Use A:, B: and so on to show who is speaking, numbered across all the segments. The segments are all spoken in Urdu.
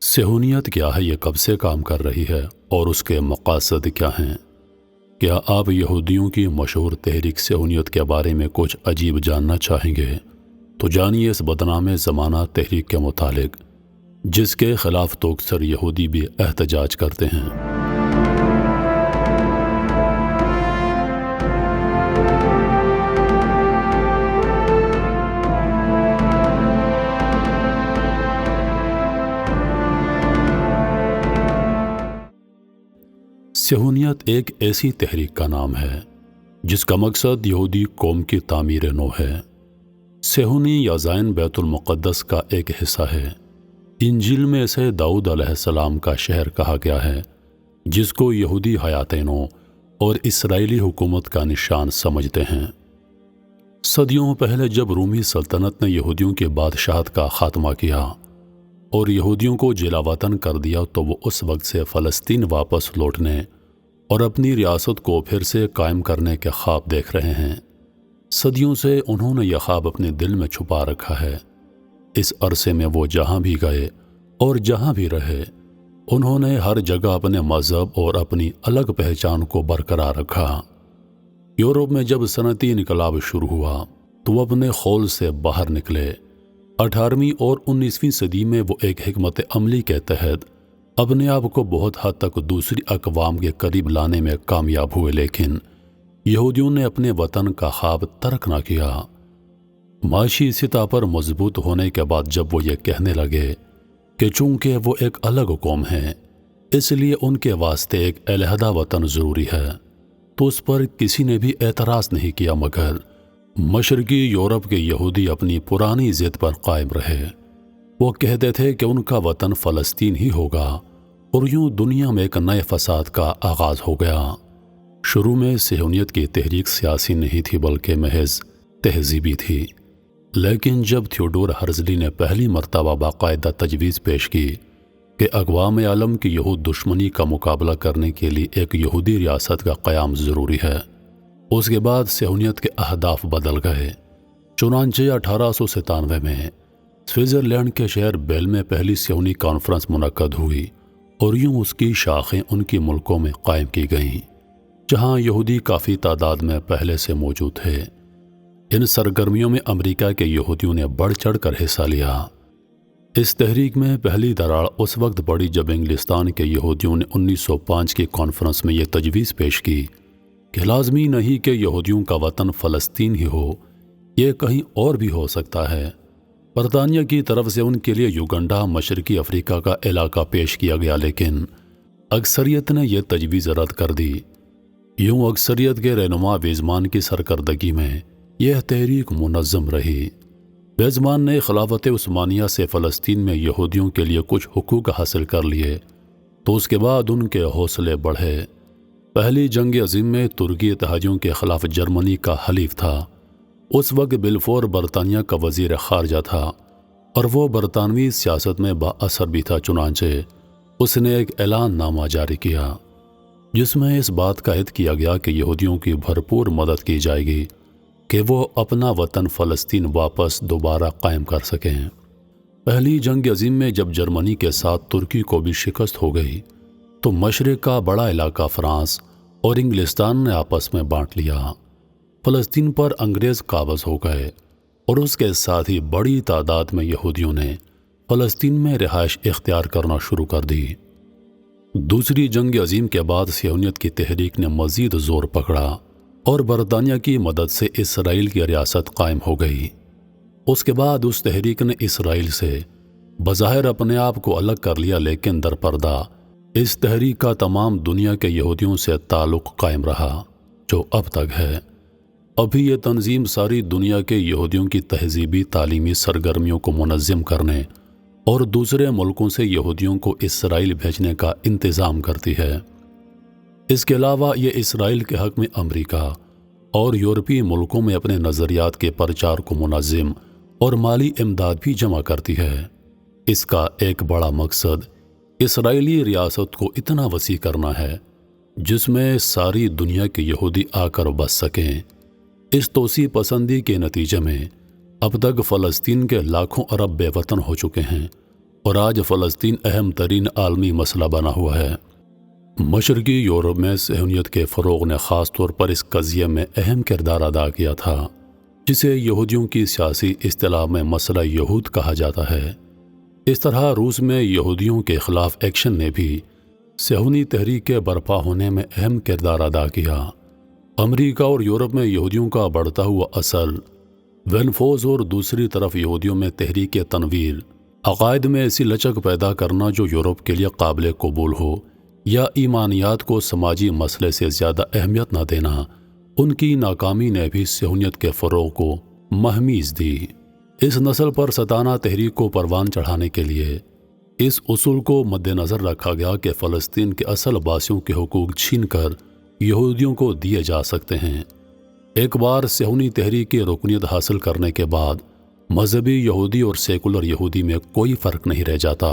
A: صہیونیت کیا ہے، یہ کب سے کام کر رہی ہے اور اس کے مقاصد کیا ہیں؟ کیا آپ یہودیوں کی مشہور تحریک صہیونیت کے بارے میں کچھ عجیب جاننا چاہیں گے؟ تو جانیے اس بدنام زمانہ تحریک کے متعلق، جس کے خلاف تو اکثر یہودی بھی احتجاج کرتے ہیں۔ صہیونیت ایک ایسی تحریک کا نام ہے جس کا مقصد یہودی قوم کی تعمیر نو ہے۔ صہیونی یا زائن بیت المقدس کا ایک حصہ ہے۔ انجیل میں اسے داؤد علیہ السلام کا شہر کہا گیا ہے، جس کو یہودی حیات نو اور اسرائیلی حکومت کا نشان سمجھتے ہیں۔ صدیوں پہلے جب رومی سلطنت نے یہودیوں کی بادشاہت کا خاتمہ کیا اور یہودیوں کو جلا وطن کر دیا، تو وہ اس وقت سے فلسطین واپس لوٹنے اور اپنی ریاست کو پھر سے قائم کرنے کے خواب دیکھ رہے ہیں۔ صدیوں سے انہوں نے یہ خواب اپنے دل میں چھپا رکھا ہے۔ اس عرصے میں وہ جہاں بھی گئے اور جہاں بھی رہے، انہوں نے ہر جگہ اپنے مذہب اور اپنی الگ پہچان کو برقرار رکھا۔ یورپ میں جب صنعتی انقلاب شروع ہوا تو وہ اپنے خول سے باہر نکلے۔ 18ویں اور 19ویں صدی میں وہ ایک حکمت عملی کے تحت اپنے آپ کو بہت حد تک دوسری اقوام کے قریب لانے میں کامیاب ہوئے، لیکن یہودیوں نے اپنے وطن کا خواب ترک نہ کیا۔ معاشی سطح پر مضبوط ہونے کے بعد جب وہ یہ کہنے لگے کہ چونکہ وہ ایک الگ قوم ہے، اس لیے ان کے واسطے ایک علیحدہ وطن ضروری ہے، تو اس پر کسی نے بھی اعتراض نہیں کیا، مگر مشرقی یورپ کے یہودی اپنی پرانی ضد پر قائم رہے۔ وہ کہتے تھے کہ ان کا وطن فلسطین ہی ہوگا، اور یوں دنیا میں ایک نئے فساد کا آغاز ہو گیا۔ شروع میں صہیونیت کی تحریک سیاسی نہیں تھی بلکہ محض تہذیبی تھی، لیکن جب تھیوڈور ہرزلی نے پہلی مرتبہ باقاعدہ تجویز پیش کی کہ اقوام عالم کی یہود دشمنی کا مقابلہ کرنے کے لیے ایک یہودی ریاست کا قیام ضروری ہے، اس کے بعد صہیونیت کے اہداف بدل گئے۔ چنانچہ 1897 میں سوئٹزرلینڈ کے شہر بیل میں پہلی صہیونی کانفرنس منعقد ہوئی، اور یوں اس کی شاخیں ان کی ملکوں میں قائم کی گئیں جہاں یہودی کافی تعداد میں پہلے سے موجود تھے۔ ان سرگرمیوں میں امریکہ کے یہودیوں نے بڑھ چڑھ کر حصہ لیا۔ اس تحریک میں پہلی دراڑ اس وقت پڑی جب انگلستان کے یہودیوں نے 1905 کی کانفرنس میں یہ تجویز پیش کی کہ لازمی نہیں کہ یہودیوں کا وطن فلسطین ہی ہو، یہ کہیں اور بھی ہو سکتا ہے۔ برطانیہ کی طرف سے ان کے لیے یوگنڈا، مشرقی افریقہ کا علاقہ پیش کیا گیا، لیکن اکثریت نے یہ تجویز رد کر دی۔ یوں اکثریت کے رہنما ویزمان کی سرکردگی میں یہ تحریک منظم رہی۔ ویزمان نے خلافت عثمانیہ سے فلسطین میں یہودیوں کے لیے کچھ حقوق حاصل کر لیے، تو اس کے بعد ان کے حوصلے بڑھے۔ پہلی جنگ عظیم میں ترکی اتحادیوں کے خلاف جرمنی کا حلیف تھا۔ اس وقت بلفور برطانیہ کا وزیر خارجہ تھا، اور وہ برطانوی سیاست میں با اثر بھی تھا، چنانچہ اس نے ایک اعلان نامہ جاری کیا جس میں اس بات کا عہد کیا گیا کہ یہودیوں کی بھرپور مدد کی جائے گی کہ وہ اپنا وطن فلسطین واپس دوبارہ قائم کر سکیں۔ پہلی جنگ عظیم میں جب جرمنی کے ساتھ ترکی کو بھی شکست ہو گئی تو مشرق کا بڑا علاقہ فرانس اور انگلستان نے آپس میں بانٹ لیا۔ فلسطین پر انگریز قابض ہو گئے، اور اس کے ساتھ ہی بڑی تعداد میں یہودیوں نے فلسطین میں رہائش اختیار کرنا شروع کر دی۔ دوسری جنگ عظیم کے بعد صہیونیت کی تحریک نے مزید زور پکڑا، اور برطانیہ کی مدد سے اسرائیل کی ریاست قائم ہو گئی۔ اس کے بعد اس تحریک نے اسرائیل سے بظاہر اپنے آپ کو الگ کر لیا، لیکن در پردہ اس تحریک کا تمام دنیا کے یہودیوں سے تعلق قائم رہا، جو اب تک ہے۔ ابھی یہ تنظیم ساری دنیا کے یہودیوں کی تہذیبی تعلیمی سرگرمیوں کو منظم کرنے اور دوسرے ملکوں سے یہودیوں کو اسرائیل بھیجنے کا انتظام کرتی ہے۔ اس کے علاوہ یہ اسرائیل کے حق میں امریکہ اور یورپی ملکوں میں اپنے نظریات کے پرچار کو منظم اور مالی امداد بھی جمع کرتی ہے۔ اس کا ایک بڑا مقصد اسرائیلی ریاست کو اتنا وسیع کرنا ہے جس میں ساری دنیا کے یہودی آ کر بس سکیں۔ اس توسیع پسندی کے نتیجے میں اب تک فلسطین کے لاکھوں عرب بے وطن ہو چکے ہیں، اور آج فلسطین اہم ترین عالمی مسئلہ بنا ہوا ہے۔ مشرقی یورپ میں صہیونیت کے فروغ نے خاص طور پر اس قضیے میں اہم کردار ادا کیا تھا، جسے یہودیوں کی سیاسی اصطلاح میں مسئلہ یہود کہا جاتا ہے۔ اس طرح روس میں یہودیوں کے خلاف ایکشن نے بھی صہیونی تحریک کے برپا ہونے میں اہم کردار ادا کیا۔ امریکہ اور یورپ میں یہودیوں کا بڑھتا ہوا اثر، وینفوز اور دوسری طرف یہودیوں میں تحریک تنویر، عقائد میں ایسی لچک پیدا کرنا جو یورپ کے لیے قابل قبول ہو، یا ایمانیات کو سماجی مسئلے سے زیادہ اہمیت نہ دینا، ان کی ناکامی نے بھی صہیونیت کے فروغ کو مہمیز دی۔ اس نسل پر ستانہ تحریک کو پروان چڑھانے کے لیے اس اصول کو مد نظر رکھا گیا کہ فلسطین کے اصل باسیوں کے حقوق چھین کر یہودیوں کو دیے جا سکتے ہیں۔ ایک بار صہیونی تحریک کی رکنیت حاصل کرنے کے بعد مذہبی یہودی اور سیکولر یہودی میں کوئی فرق نہیں رہ جاتا۔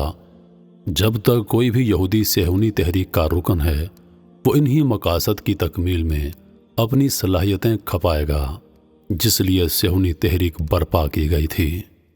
A: جب تک کوئی بھی یہودی صہیونی تحریک کا رکن ہے، وہ انہی مقاصد کی تکمیل میں اپنی صلاحیتیں کھپائے گا جس لیے صہیونی تحریک برپا کی گئی تھی۔